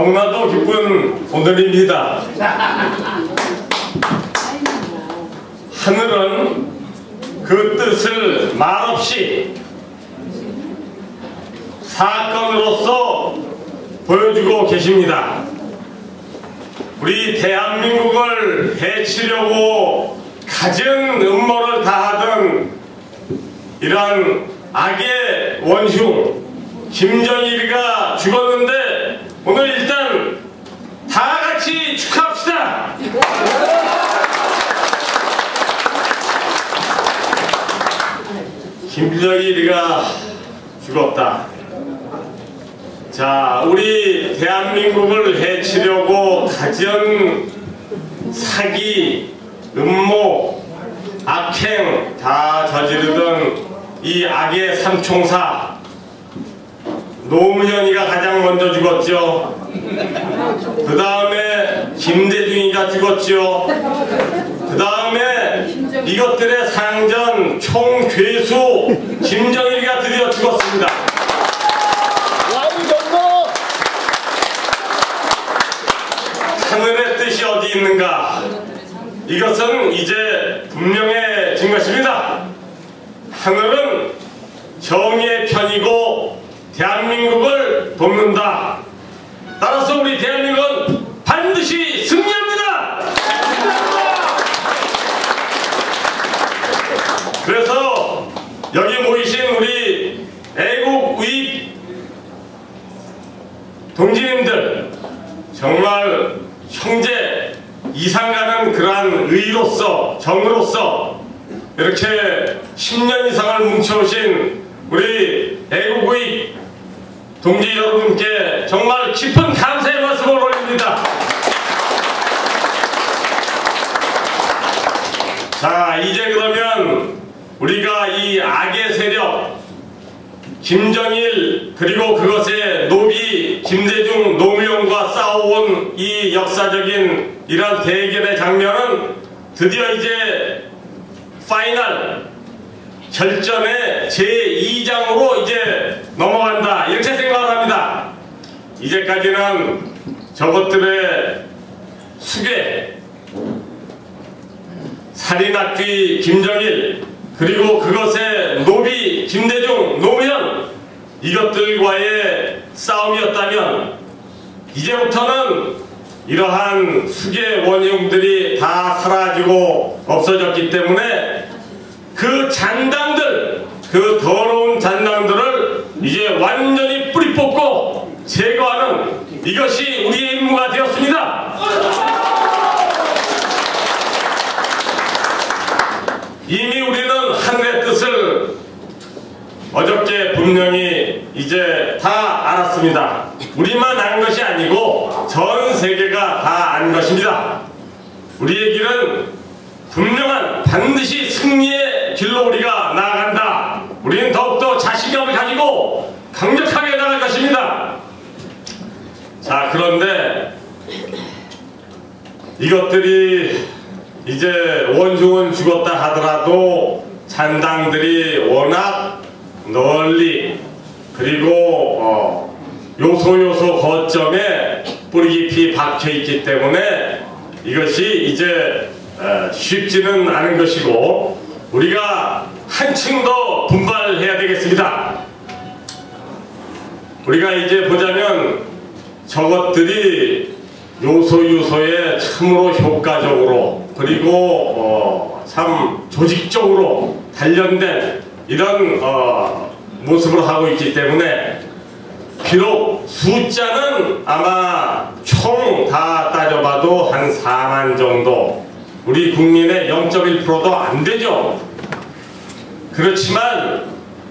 너무나도 기쁜 오늘입니다. 하늘은 그 뜻을 말없이 사건으로서 보여주고 계십니다. 우리 대한민국을 해치려고 갖은 음모를 다하던 이러한 악의 원흉 김정일이가 죽었는데 오늘 일단 다 같이 축하합시다. 김정일이가 죽었다. 자, 우리 대한민국을 해치려고 가진 사기, 음모, 악행 다 저지르던 이 악의 삼총사 노무현이가 가장 먼저 죽었죠. 그 다음에 김대중이가 죽었죠. 그 다음에 이것들의 상전 총죄수 김정일이가 드디어 죽었습니다. 하늘의 뜻이 어디 있는가? 이것은 이제 분명해진 것입니다. 하늘은 정의의 편이고 대한민국을 돕는다. 따라서 우리 대한민국은 반드시 승리합니다. 그래서 여기 모이신 우리 애국의 동지님들 정말 형제 이상가는 그러한 의로서 정으로서 이렇게 10년 이상을 뭉쳐오신 우리 애국의 동지 여러분께 정말 깊은 감사의 말씀을 올립니다. 자, 이제 그러면 우리가 이 악의 세력 김정일 그리고 그것의 노비 김대중 노무현과 싸워온 이 역사적인 이러한 대결의 장면은 드디어 이제 파이널 결전의 제2장으로 이제 넘어간다, 이렇게 생각을 합니다. 이제까지는 저것들의 수괴 살인악귀 김정일 그리고 그것의 노비 김대중 노무현 이것들과의 싸움이었다면 이제부터는 이러한 수괴 원흉들이 다 사라지고 없어졌기 때문에 그 잔당들, 그 더러운 잔당들을 이제 완전히 뿌리 뽑고 제거하는 이것이 우리의 임무가 되었습니다. 이미 우리는 하늘의 뜻을 어저께 분명히 이제 다 알았습니다. 우리만 안 것이 아니고 전 세계가 다 안 것입니다. 우리의 길은 분명한 반드시 승리의 길로 우리가 나아간다. 우리는 더욱더 자신감을 가지고 강력하게 나갈 것입니다. 자, 그런데 이것들이 이제 원흉은 죽었다 하더라도 잔당들이 워낙 널리 그리고 요소 거점에 뿌리 깊이 박혀있기 때문에 이것이 이제 쉽지는 않은 것이고 우리가 한층 더 분발해야 되겠습니다. 우리가 이제 보자면 저것들이 요소에 참으로 효과적으로 그리고 참 조직적으로 단련된 이런 모습을 하고 있기 때문에 비록 숫자는 아마 총 다 따져봐도 한 4만 정도, 우리 국민의 0.1%도 안 되죠. 그렇지만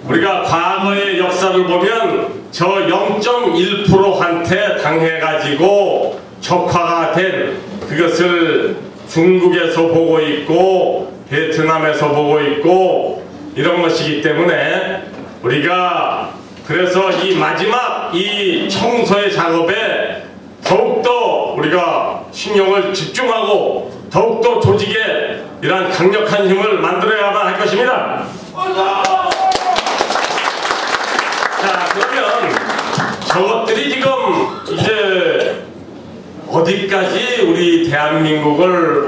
우리가 과거의 역사를 보면 저 0.1%한테 당해가지고 적화가 된 그것을 중국에서 보고 있고 베트남에서 보고 있고 이런 것이기 때문에 우리가 그래서 이 마지막 이 청소의 작업에 더욱더 우리가 신경을 집중하고 더욱더 조직에 이러한 강력한 힘을 만들어야만 할 것입니다. 자, 그러면 저것들이 지금 이제 어디까지 우리 대한민국을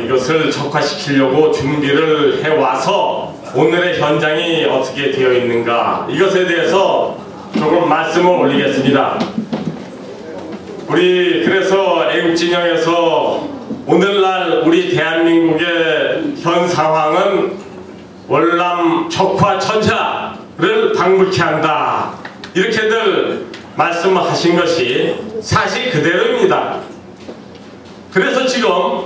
이것을 적화시키려고 준비를 해와서 오늘의 현장이 어떻게 되어 있는가, 이것에 대해서 조금 말씀을 올리겠습니다. 우리 그래서 애국진영에서 오늘날 우리 대한민국의 현 상황은 월남 적화천자를 방불케 한다, 이렇게들 말씀하신 것이 사실 그대로입니다. 그래서 지금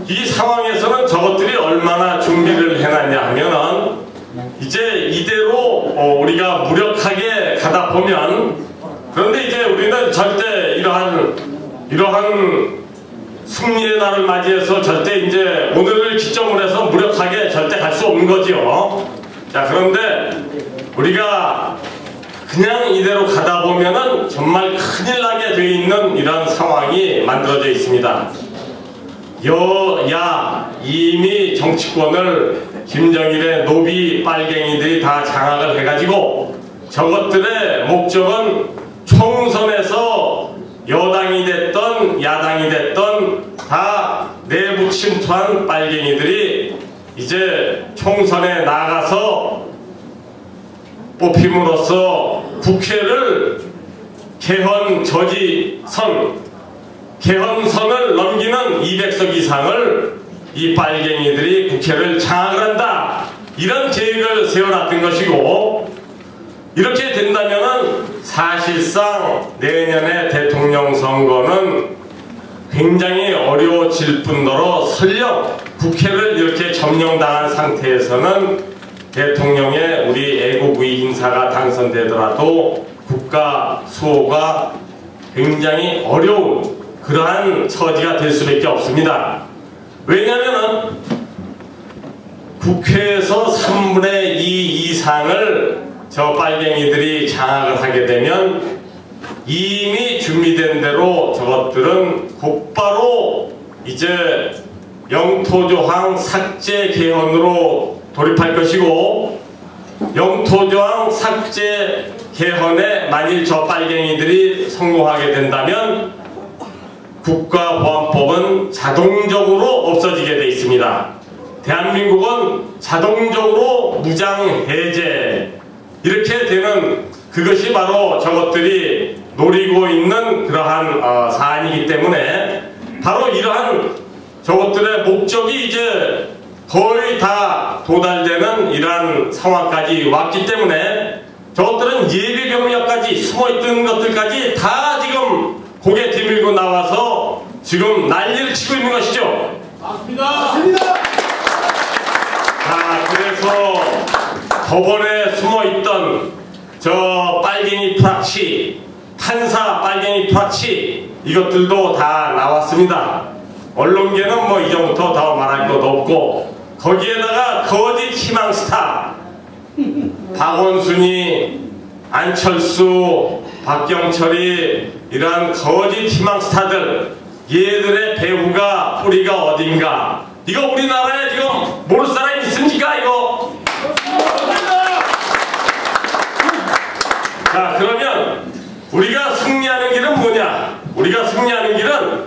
이 상황에서는 저것들이 얼마나 준비를 해놨냐 하면은 이제 이대로 우리가 무력하게 가다 보면, 그런데 이제 우리는 절대 이러한 승리의 날을 맞이해서 절대 이제 오늘을 기점으로 해서 무력하게 절대 갈 수 없는 거지요. 자, 그런데 우리가 그냥 이대로 가다 보면은 정말 큰일 나게 되어 있는 이런 상황이 만들어져 있습니다. 여야 이미 정치권을 김정일의 노비 빨갱이들이 다 장악을 해가지고 저것들의 목적은 총선에서 여당이 됐던 야당이 됐던 다 내부 침투한 빨갱이들이 이제 총선에 나가서 뽑힘으로써 국회를 개헌선을 넘기는 200석 이상을 이 빨갱이들이 국회를 장악을 한다, 이런 계획을 세워놨던 것이고, 이렇게 된다면은 사실상 내년에 대통령 선거는 굉장히 어려워질 뿐더러 설령 국회를 이렇게 점령당한 상태에서는 대통령의 우리 애국의 인사가 당선되더라도 국가 수호가 굉장히 어려운 그러한 처지가 될 수밖에 없습니다. 왜냐하면 국회에서 3분의 2 이상을 저 빨갱이들이 장악을 하게 되면 이미 준비된 대로 저것들은 곧바로 이제 영토조항 삭제 개헌으로 돌입할 것이고, 영토조항 삭제 개헌에 만일 저 빨갱이들이 성공하게 된다면 국가보안법은 자동적으로 없어지게 되어 있습니다. 대한민국은 자동적으로 무장해제, 이렇게 되는 그것이 바로 저것들이 노리고 있는 그러한 사안이기 때문에 바로 이러한 저것들의 목적이 이제 거의 다 도달되는 이러한 상황까지 왔기 때문에 저것들은 예비병력까지 숨어있던 것들까지 다 지금 고개 뒤밀고 나와서 지금 난리를 치고 있는 것이죠. 맞습니다. 자, 그래서 법원에 숨어있던 저 빨갱이 프락치, 판사 빨갱이 프락치, 이것들도 다 나왔습니다. 언론계는 뭐 이전부터 더 말할 것도 없고, 거기에다가 거짓 희망스타 박원순이, 안철수, 박경철이, 이러한 거짓 희망스타들, 얘들의 배후가 뿌리가 어딘가, 이거 우리나라에 지금 모를 사람이 있습니까 이거? 자, 그러면 우리가 승리하는 길은 뭐냐? 우리가 승리하는 길은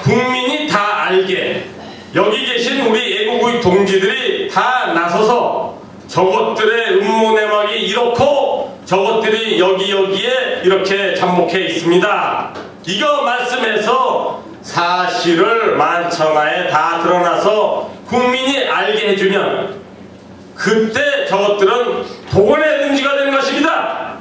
국민이 다 알게, 여기 계신 우리 애국의 동지들이 다 나서서 저것들의 음모내막이 이렇고 저것들이 여기에 이렇게 잠복해 있습니다, 이거 말씀해서 사실을 만천하에 다 드러나서 국민이 알게 해주면 그때 저것들은 독원의 금지가 되는 것입니다.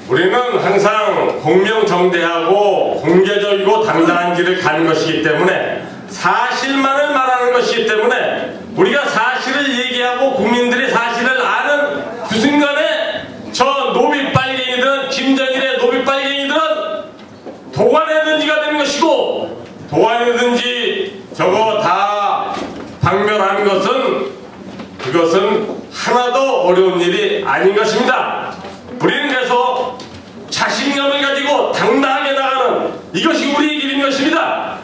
우리는 항상 공명정대하고 공개적이고 당당한 길을 가는 것이기 때문에, 사실만을 말하는 것이기 때문에, 우리가 사실을 얘기하고 국민들이 사실을 아는 그 순간에 저 노비빨갱이들은, 김정일의 노비빨갱이들은 도관의 든지가 되는 것이고, 도관의 든지 저거 다 박멸하는 것은, 그것은 하나도 어려운 일이 아닌 것입니다. 우리는 그래서 자신감을 가지고 당당하게 나가는 이것이 우리의 길인 것입니다.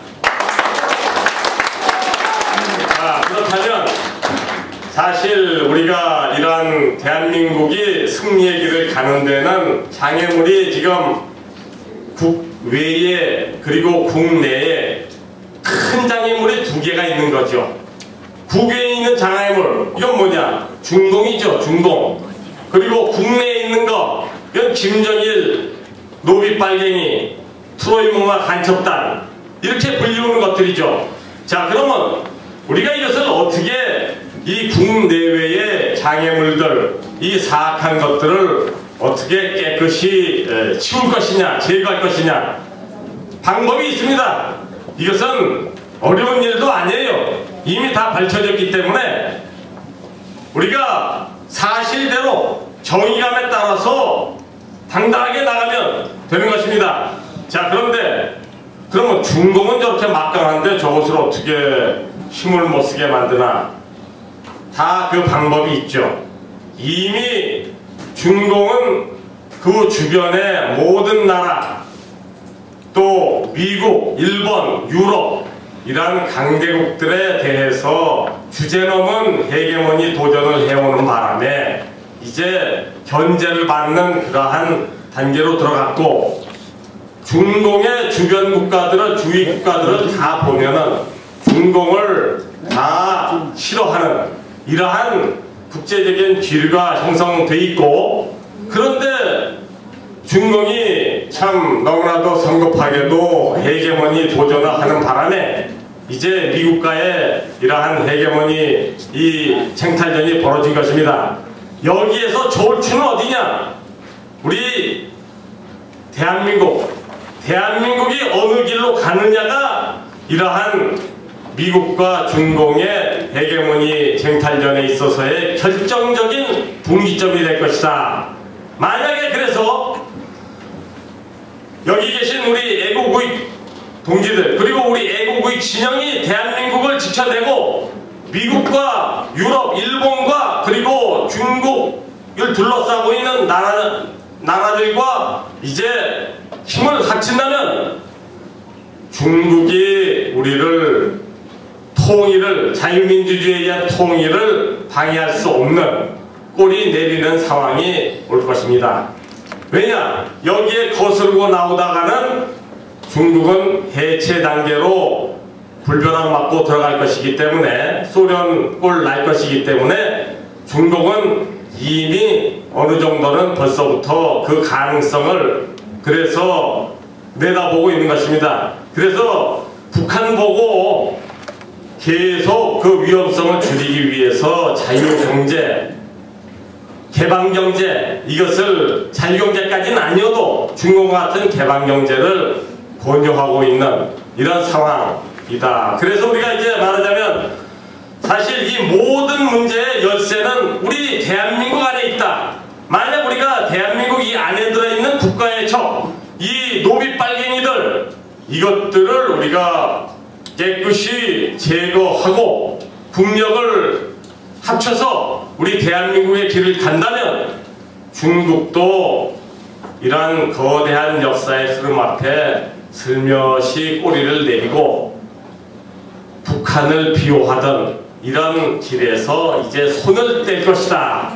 자, 그렇다면 사실 우리가 이러한 대한민국이 승리의 길을 가는 데는 장애물이 지금 국외에 그리고 국내에 큰 장애물이 두 개가 있는 거죠. 국외에 있는 장애물, 이건 뭐냐? 중공이죠, 중공. 그리고 국내에 있는 거, 이건 김정일, 노비빨갱이, 트로이몽마 간첩단, 이렇게 불리우는 것들이죠. 자, 그러면 우리가 이것을 어떻게 이 국내외의 장애물들, 이 사악한 것들을 어떻게 깨끗이 치울 것이냐, 제거할 것이냐, 방법이 있습니다. 이것은 어려운 일도 아니에요. 이미 다 밝혀졌기 때문에 우리가 사실대로 정의감에 따라서 당당하게 나가면 되는 것입니다. 자, 그런데 그러면 중공은 저렇게 막강한데 저것을 어떻게 힘을 못 쓰게 만드나? 다 그 방법이 있죠. 이미 중공은 그 주변의 모든 나라, 또 미국, 일본, 유럽 이러한 강대국들에 대해서 주제넘은 헤게모니 도전을 해오는 바람에 이제 견제를 받는 그러한 단계로 들어갔고, 중공의 주변 국가들은, 주위 국가들을 다 보면은 중공을 다 싫어하는 이러한 국제적인 기류가 형성돼 있고, 그런데 중공이 참 너무나도 성급하게도 헤게모니 도전을 하는 바람에 이제 미국과의 이러한 헤게모니 이 쟁탈전이 벌어진 것입니다. 여기에서 좋을 추는 어디냐? 우리 대한민국이 어느 길로 가느냐가 이러한 미국과 중공의 헤게모니 쟁탈전에 있어서의 결정적인 분기점이 될 것이다. 만약에 그래서 여기 계신 우리 애국의 동지들, 그리고 우리 애국의 진영이 대한민국을 지켜내고 미국과 유럽, 일본과 그리고 중국을 둘러싸고 있는 나라들과 이제 힘을 합친다면 중국이 우리를 자유민주주의에 대한 통일을 방해할 수 없는 꼴이 내리는 상황이 올 것입니다. 왜냐? 여기에 거스르고 나오다가는 중국은 해체 단계로 불벼락 맞고 들어갈 것이기 때문에, 소련 꼴 날 것이기 때문에 중국은 이미 어느 정도는 벌써부터 그 가능성을 그래서 내다보고 있는 것입니다. 그래서 북한 보고 계속 그 위험성을 줄이기 위해서 자유경제, 개방경제, 이것을 자유경제까지는 아니어도 중국과 같은 개방경제를 권유하고 있는 이런 상황이다. 그래서 우리가 이제 말하자면 사실 이 모든 문제의 열쇠는 우리 대한민국 안에 있다. 만약 우리가 대한민국 이 안에 들어있는 국가의 적, 이 노비빨갱이들, 이것들을 우리가 깨끗이 제거하고 국력을 합쳐서 우리 대한민국의 길을 간다면 중국도 이러한 거대한 역사의 흐름 앞에 슬며시 꼬리를 내리고 북한을 비호하던 이런 길에서 이제 손을 뗄 것이다.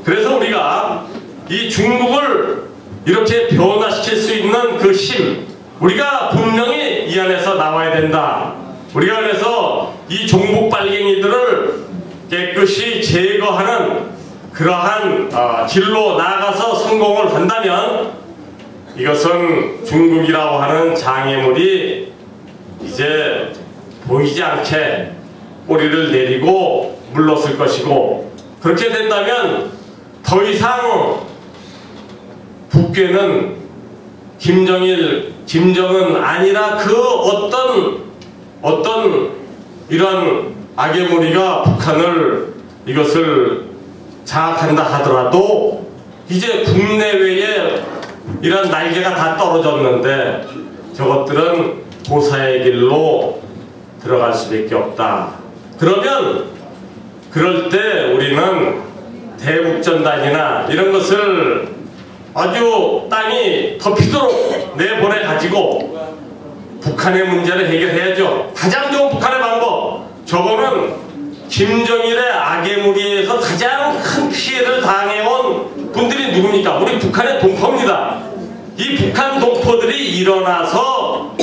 그래서 우리가 이 중국을 이렇게 변화시킬 수 있는 그 힘, 우리가 분명히 이 안에서 나와야 된다. 우리가 그래서 이 종북 빨갱이들을 깨끗이 제거하는 그러한 길로 나아가서 성공을 한다면 이것은 중국이라고 하는 장애물이 이제 보이지 않게 꼬리를 내리고 물러설 것이고, 그렇게 된다면 더 이상 북괴는 김정일, 김정은 아니라 그 어떤 이런 악의 무리가 북한을 이것을 장악한다 하더라도 이제 국내외에 이런 날개가 다 떨어졌는데 저것들은 고사의 길로 들어갈 수밖에 없다. 그러면 그럴 때 우리는 대북전단이나 이런 것을 아주 땅이 덮이도록 내보내 가지고 북한의 문제를 해결해야죠. 가장 좋은 북한의 방법, 저거는 김정일의 악의 무리에서 가장 큰 피해를 당해온 분들이 누굽니까? 우리 북한의 동포입니다. 이 북한 동포들이 일어나서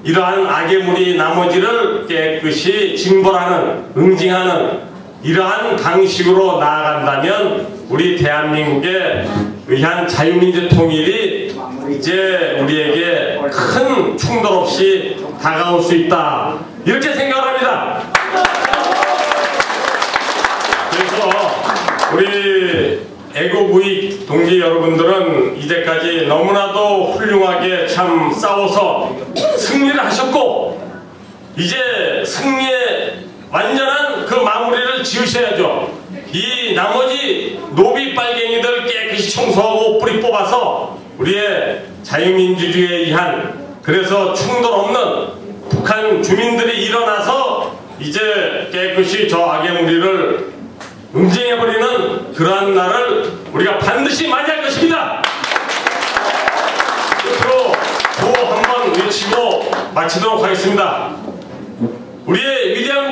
이러한 악의 나머지를 깨끗이 징벌하는, 응징하는 이러한 방식으로 나아간다면 우리 대한민국의 의한 자유민주 통일이 이제 우리에게 큰 충돌 없이 다가올 수 있다, 이렇게 생각을 합니다. 그래서 우리 애국의 동지 여러분들은 이제까지 너무나도 훌륭하게 참 싸워서 승리를 하셨고, 이제 승리의 완전한 그 마무리를 지으셔야죠. 이 나머지 노비 빨갱이들 깨끗이 청소하고 뿌리 뽑아서 우리의 자유민주주의에 의한, 그래서 충돌 없는 북한 주민들이 일어나서 이제 깨끗이 저 악의 무리를 응징해버리는 그러한 날을 우리가 반드시 맞이할 것입니다. 끝으로 구호 한번 외치고 마치도록 하겠습니다. 우리의 위대한